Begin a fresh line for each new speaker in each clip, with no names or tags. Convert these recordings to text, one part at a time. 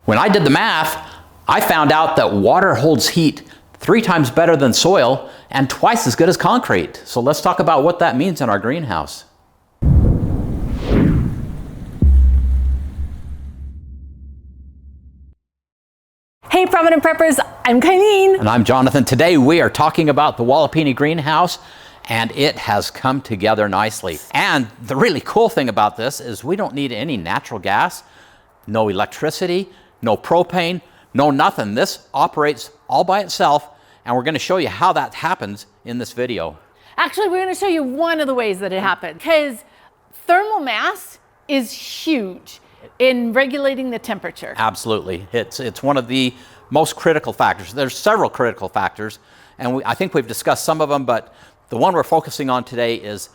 When I did the math, I found out that water holds heat 3 times better than soil and twice as good as concrete. So let's talk about what that means in our greenhouse.
Hey Provident Preppers, I'm Colleen.
And I'm Jonathan. Today we are talking about the Wallapini greenhouse, and it has come together nicely. And the really cool thing about this is we don't need any natural gas, no electricity, no propane, no nothing. This operates all by itself, and we're going to show you how that happens in this video.
Actually, we're going to show you one of the ways that it happens, because thermal mass is huge in regulating the temperature.
Absolutely. It's one of the most critical factors. There's several critical factors, and I think we've discussed some of them, but the one we're focusing on today is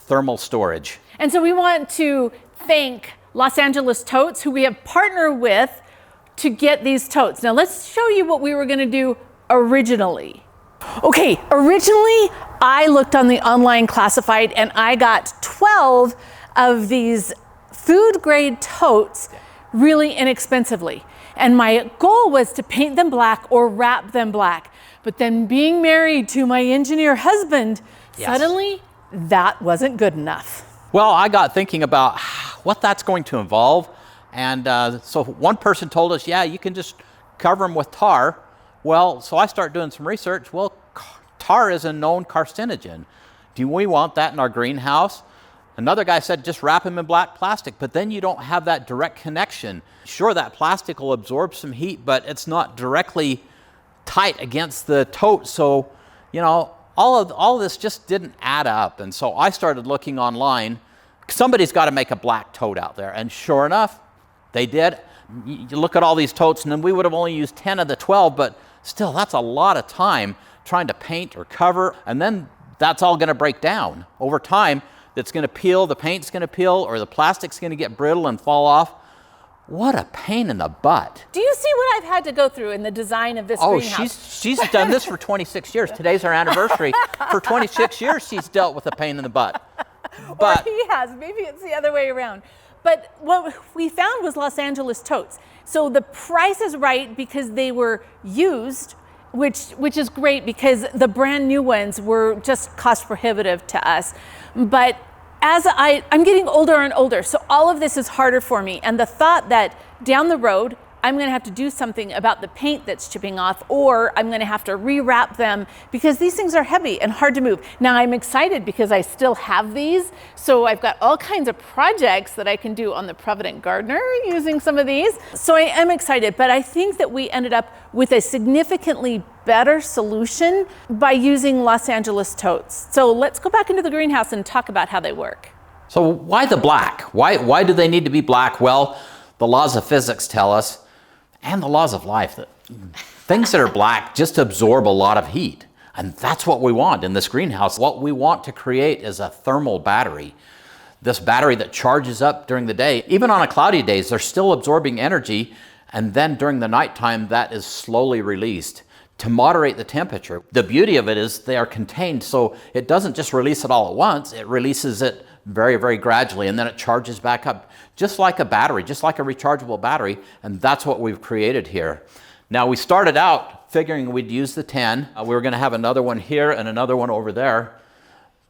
thermal storage.
And so we want to thank Los Angeles Totes, who we have partnered with to get these totes. Now let's show you what we were going to do originally. Okay, originally I looked on the online classified and I got 12 of these food grade totes really inexpensively. And my goal was to paint them black or wrap them black. But then being married to my engineer husband, suddenly that wasn't good enough.
Well, I got thinking about what that's going to involve. And so one person told us, yeah, you can just cover them with tar. Well, so I started doing some research. Well, tar is a known carcinogen. Do we want that in our greenhouse? Another guy said just wrap them in black plastic, but then you don't have that direct connection. Sure, that plastic will absorb some heat, but it's not directly tight against the tote. So, you know, all of this just didn't add up. And so I started looking online. Somebody's got to make a black tote out there. And sure enough, they did. You look at all these totes, and then we would have only used 10 of the 12, but still, that's a lot of time trying to paint or cover, and then that's all going to break down. Over time, it's going to peel, the paint's going to peel, or the plastic's going to get brittle and fall off. What a pain in the butt.
Do you see what I've had to go through in the design of this greenhouse?
She's done this for 26 years. Today's our anniversary. For 26 years, she's dealt with a pain in the butt.
Or he has. Maybe it's the other way around. But what we found was Los Angeles Totes. So the price is right because they were used, which is great because the brand new ones were just cost prohibitive to us. But as I'm getting older and older, so all of this is harder for me. And the thought that down the road, I'm going to have to do something about the paint that's chipping off, or I'm going to have to rewrap them because these things are heavy and hard to move. Now I'm excited because I still have these. So I've got all kinds of projects that I can do on the Provident Gardener using some of these. So I am excited, but I think that we ended up with a significantly better solution by using Los Angeles Totes. So let's go back into the greenhouse and talk about how they work.
So why the black? Why do they need to be black? Well, the laws of physics tell us, and the laws of life, that things that are black just absorb a lot of heat. And that's what we want in this greenhouse. What we want to create is a thermal battery. This battery that charges up during the day. Even on a cloudy days, they're still absorbing energy. And then during the nighttime, that is slowly released to moderate the temperature. The beauty of it is they are contained, so it doesn't just release it all at once. It releases it very, very gradually, and then it charges back up, just like a battery, just like a rechargeable battery, and that's what we've created here. Now, we started out figuring we'd use the 10. We were going to have another one here and another one over there,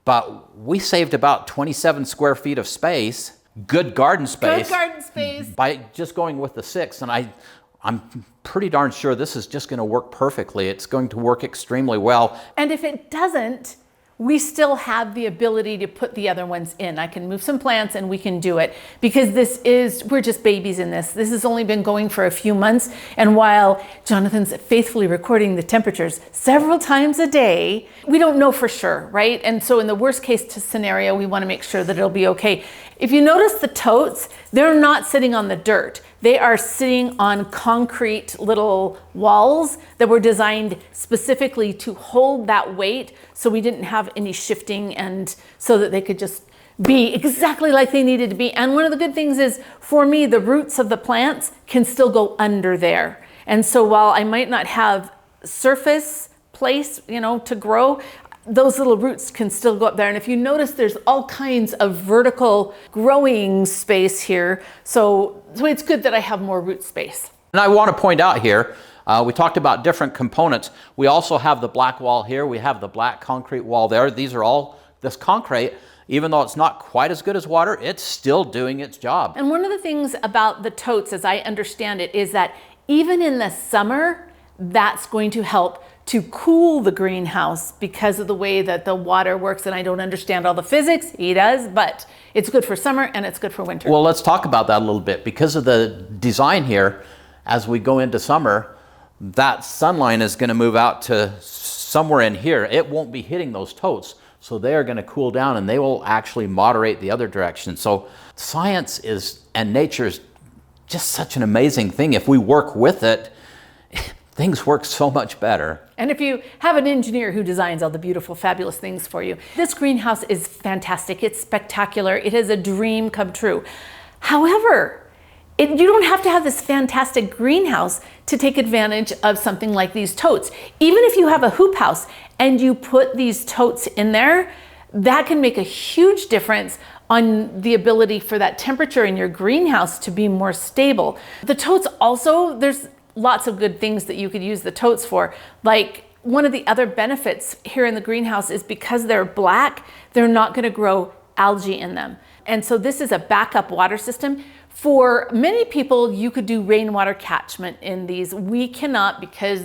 but we saved about 27 square feet of space, good garden space, by just going with the 6, and I'm pretty darn sure this is just going to work perfectly. It's going to work extremely well.
And if it doesn't, we still have the ability to put the other ones in. I can move some plants and we can do it because we're just babies in this. This has only been going for a few months. And while Jonathan's faithfully recording the temperatures several times a day, we don't know for sure, right? And so in the worst case scenario, we want to make sure that it'll be okay. If you notice the totes, they're not sitting on the dirt. They are sitting on concrete little walls that were designed specifically to hold that weight so we didn't have any shifting, and so that they could just be exactly like they needed to be. And one of the good things is, for me, the roots of the plants can still go under there. And so while I might not have surface place, to grow, those little roots can still go up there. And if you notice, there's all kinds of vertical growing space here. So it's good that I have more root space.
And I want to point out here, we talked about different components. We also have the black wall here. We have the black concrete wall there. These are all this concrete. Even though it's not quite as good as water, it's still doing its job.
And one of the things about the totes, as I understand it, is that even in the summer, that's going to help to cool the greenhouse because of the way that the water works. And I don't understand all the physics, he does, but it's good for summer and it's good for winter.
Well, let's talk about that a little bit. Because of the design here, as we go into summer, that sun line is going to move out to somewhere in here. It won't be hitting those totes. So they are going to cool down and they will actually moderate the other direction. So science and nature is just such an amazing thing. If we work with it, things work so much better.
And if you have an engineer who designs all the beautiful, fabulous things for you, this greenhouse is fantastic. It's spectacular. It is a dream come true. However, you don't have to have this fantastic greenhouse to take advantage of something like these totes. Even if you have a hoop house and you put these totes in there, that can make a huge difference on the ability for that temperature in your greenhouse to be more stable. The totes also, there's lots of good things that you could use the totes for. Like one of the other benefits here in the greenhouse is because they're black, they're not going to grow algae in them. And so this is a backup water system. For many people, you could do rainwater catchment in these. We cannot because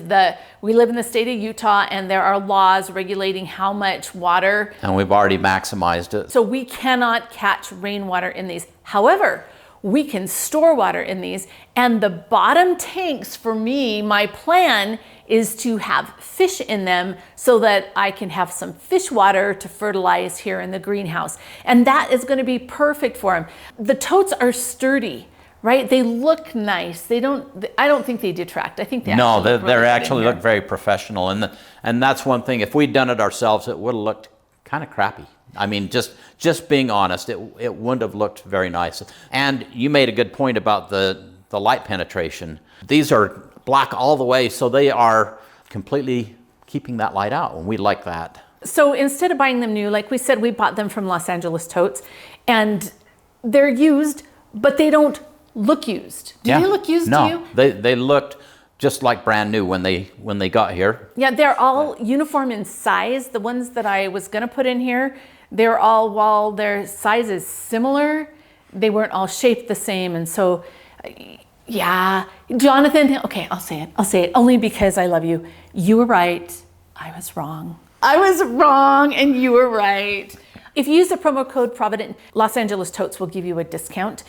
we live in the state of Utah and there are laws regulating how much water.
And we've already maximized it.
So we cannot catch rainwater in these. However, we can store water in these. And the bottom tanks, for me, my plan is to have fish in them so that I can have some fish water to fertilize here in the greenhouse. And that is going to be perfect for them. The totes are sturdy, right? They look nice. I don't think they detract. I think they
actually look very professional. And that's one thing. If we'd done it ourselves, it would have looked kind of crappy. I mean, just being honest, it wouldn't have looked very nice. And you made a good point about the light penetration. These are black all the way, so they are completely keeping that light out, and we like that.
So instead of buying them new, like we said, we bought them from Los Angeles Totes, and they're used, but they don't look used. Do they look used to you?
They looked just like brand new when they got here.
Yeah, they're all uniform in size. The ones that I was going to put in here, they're all, while their size is similar, they weren't all shaped the same. And so, yeah, Jonathan, okay, I'll say it only because I love you. You were right. I was wrong. I was wrong and you were right. If you use the promo code Provident, Los Angeles Totes will give you a discount.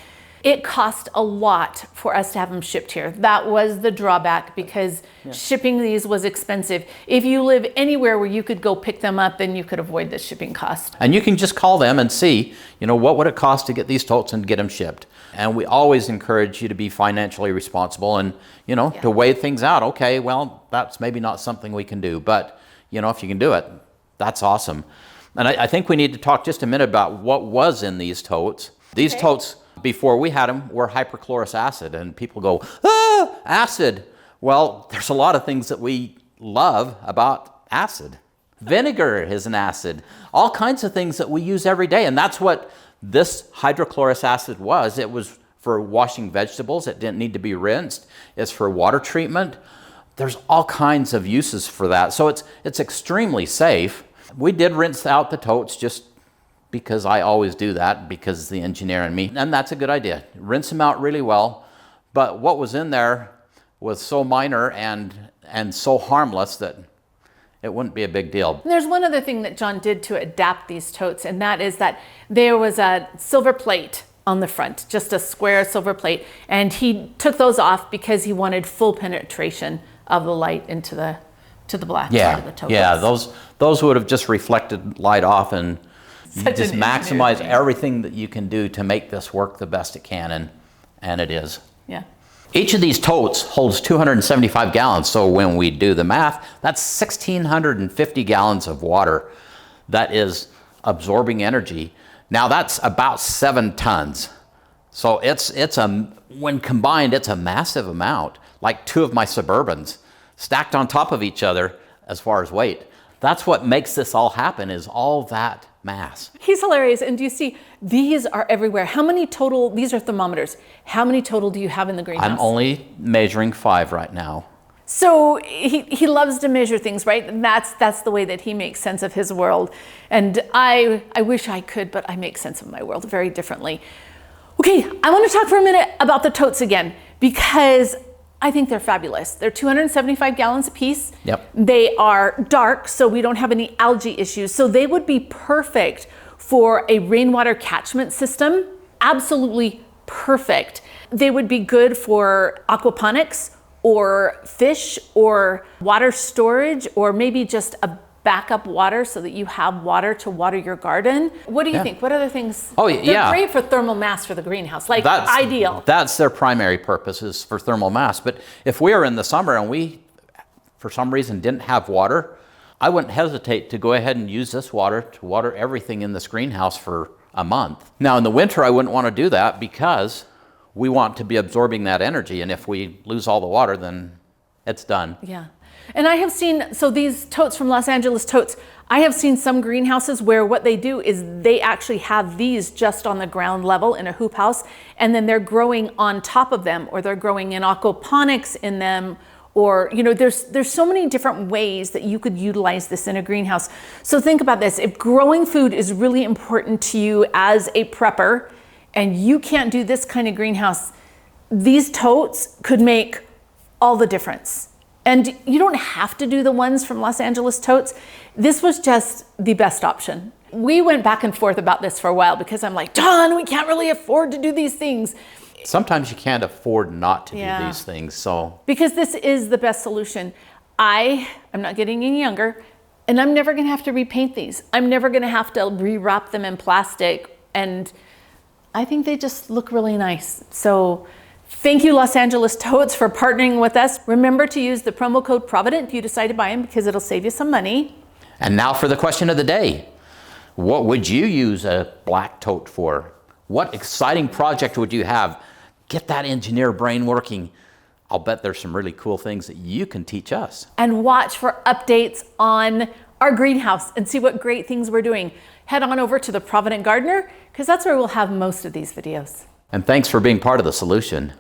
It cost a lot for us to have them shipped here. That was the drawback because shipping these was expensive. If you live anywhere where you could go pick them up, then you could avoid the shipping cost.
And you can just call them and see, what would it cost to get these totes and get them shipped. And we always encourage you to be financially responsible and, to weigh things out. Okay, well, that's maybe not something we can do, but, if you can do it, that's awesome. And I think we need to talk just a minute about what was in these totes. These totes, before we had them, were hypochlorous acid, and people go, acid. Well, there's a lot of things that we love about acid. Vinegar is an acid. All kinds of things that we use every day, and that's what this hydrochlorous acid was. It was for washing vegetables. It didn't need to be rinsed. It's for water treatment. There's all kinds of uses for that. So it's extremely safe. We did rinse out the totes just because I always do that, because the engineer in me, and that's a good idea. Rinse them out really well, but what was in there was so minor and so harmless that it wouldn't be a big deal.
And there's one other thing that John did to adapt these totes, and that is that there was a silver plate on the front, just a square silver plate, and he took those off because he wanted full penetration of the light into the black part of the totes.
Yeah, those would have just reflected light off, and you just maximize everything that you can do to make this work the best it can, and it is.
Yeah.
Each of these totes holds 275 gallons, so when we do the math, that's 1,650 gallons of water that is absorbing energy. Now that's about 7 tons. So when combined, it's a massive amount, like 2 of my Suburbans stacked on top of each other as far as weight. That's what makes this all happen, is all that mass.
He's hilarious. And do you see, these are everywhere. How many total, these are thermometers. How many total do you have in the greenhouse?
I'm only measuring 5 right now.
So he loves to measure things, right? And that's the way that he makes sense of his world. And I wish I could, but I make sense of my world very differently. Okay, I want to talk for a minute about the totes again, because I think they're fabulous. They're 275 gallons a piece.
Yep.
They are dark, so we don't have any algae issues. So they would be perfect for a rainwater catchment system. Absolutely perfect. They would be good for aquaponics or fish or water storage, or maybe just a backup water so that you have water to water your garden. What do you think? What other things?
Oh,
They're
yeah.
great for thermal mass for the greenhouse, like ideal.
That's their primary purpose, is for thermal mass. But if we are in the summer and we, for some reason, didn't have water, I wouldn't hesitate to go ahead and use this water to water everything in this greenhouse for a month. Now, in the winter, I wouldn't want to do that because we want to be absorbing that energy. And if we lose all the water, then it's done.
Yeah. And I have seen, so these totes from Los Angeles Totes, I have seen some greenhouses where what they do is they actually have these just on the ground level in a hoop house, and then they're growing on top of them, or they're growing in aquaponics in them, or, you know, there's so many different ways that you could utilize this in a greenhouse. So think about this. If growing food is really important to you as a prepper, and you can't do this kind of greenhouse, these totes could make all the difference. And you don't have to do the ones from Los Angeles Totes. This was just the best option. We went back and forth about this for a while because I'm like, Dawn, we can't really afford to do these things.
Sometimes you can't afford not to do these things, so.
Because this is the best solution. I'm not getting any younger, and I'm never gonna have to repaint these. I'm never gonna have to rewrap them in plastic, and I think they just look really nice. So thank you, Los Angeles Totes, for partnering with us. Remember to use the promo code Provident if you decide to buy them, because it'll save you some money.
And now for the question of the day. What would you use a black tote for? What exciting project would you have? Get that engineer brain working. I'll bet there's some really cool things that you can teach us.
And watch for updates on our greenhouse and see what great things we're doing. Head on over to the Provident Gardener, because that's where we'll have most of these videos.
And thanks for being part of the solution.